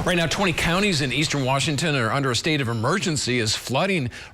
Right now, 20 counties in eastern Washington are under a state of emergency as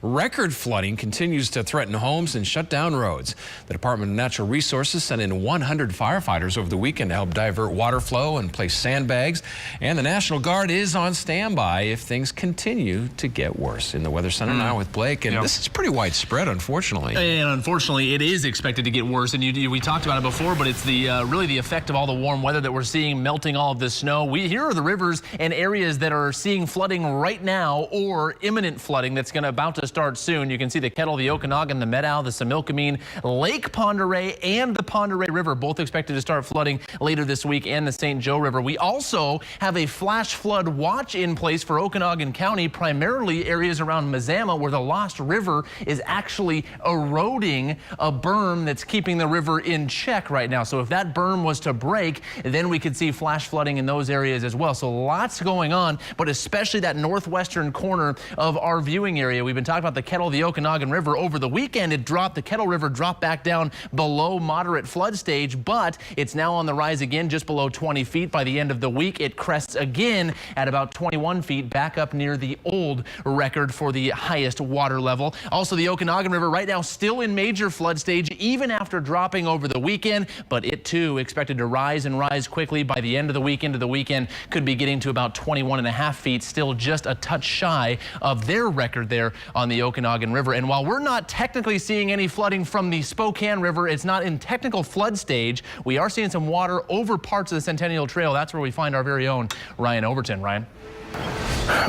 record flooding continues to threaten homes and shut down roads. The Department of Natural Resources sent in 100 firefighters over the weekend to help divert water flow and place sandbags. And the National Guard is on standby if things continue to get worse. In the Weather Center now with Blake, and this is pretty widespread, unfortunately. And unfortunately, it is expected to get worse. And we talked about it before, but it's really the effect of all the warm weather that we're seeing, melting all of this snow. Here are the rivers and areas that are seeing flooding right now or imminent flooding that's about to start soon. You can see the Kettle, the Okanagan, the Meadow, the Similkameen, Lake Pend Oreille, and the Pend Oreille River, both expected to start flooding later this week, and the St. Joe River. We also have a flash flood watch in place for Okanagan County, primarily areas around Mazama, where the Lost River is actually eroding a berm that's keeping the river in check right now. So if that berm was to break, then we could see flash flooding in those areas as well. So lots going on, but especially that northwestern corner of our viewing area. We've been talking about the Kettle, the Okanagan River. Over the weekend, the Kettle River dropped back down below moderate flood stage, but it's now on the rise again, just below 20 feet. By the end of the week, it crests again at about 21 feet, back up near the old record for the highest water level. Also, the Okanagan River right now still in major flood stage, even after dropping over the weekend, but it too expected to rise and rise quickly. By the end of the week, into the weekend, could be getting to about 21.5 feet, still just a touch shy of their record there on the Okanagan River. And while we're not technically seeing any flooding from the Spokane River, it's not in technical flood stage, we are seeing some water over parts of the Centennial Trail. That's where we find our very own Ryan Overton. Ryan?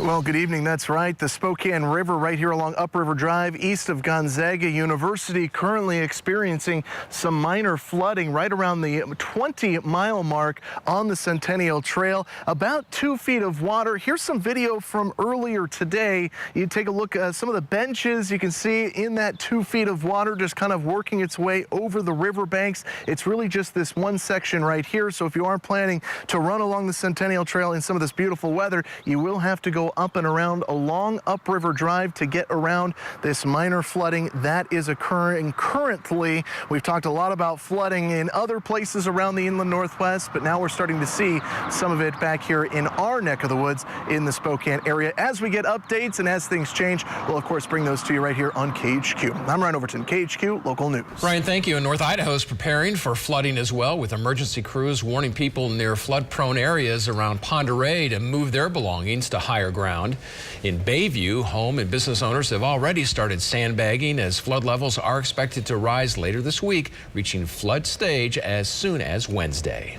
Well, good evening. That's right. The Spokane River right here along Upriver Drive east of Gonzaga University currently experiencing some minor flooding right around the 20-mile mark on the Centennial Trail. About 2 feet of water. Here's some video from earlier today. You take a look at some of the benches you can see in that 2 feet of water just kind of working its way over the riverbanks. It's really just this one section right here. So if you are planning to run along the Centennial Trail in some of this beautiful weather, you will have to go up and around along Upriver Drive to get around this minor flooding that is occurring currently. We've talked a lot about flooding in other places around the inland Northwest, but now we're starting to see some of it back here in our neck of the woods in the Spokane area. As we get updates and as things change, we'll of course bring those to you right here on KHQ. I'm Ryan Overton, KHQ Local News. Ryan, thank you. And North Idaho is preparing for flooding as well, with emergency crews warning people near flood-prone areas around Pend Oreille to move their belongings to higher ground. In Bayview, home and business owners have already started sandbagging as flood levels are expected to rise later this week, reaching flood stage as soon as Wednesday.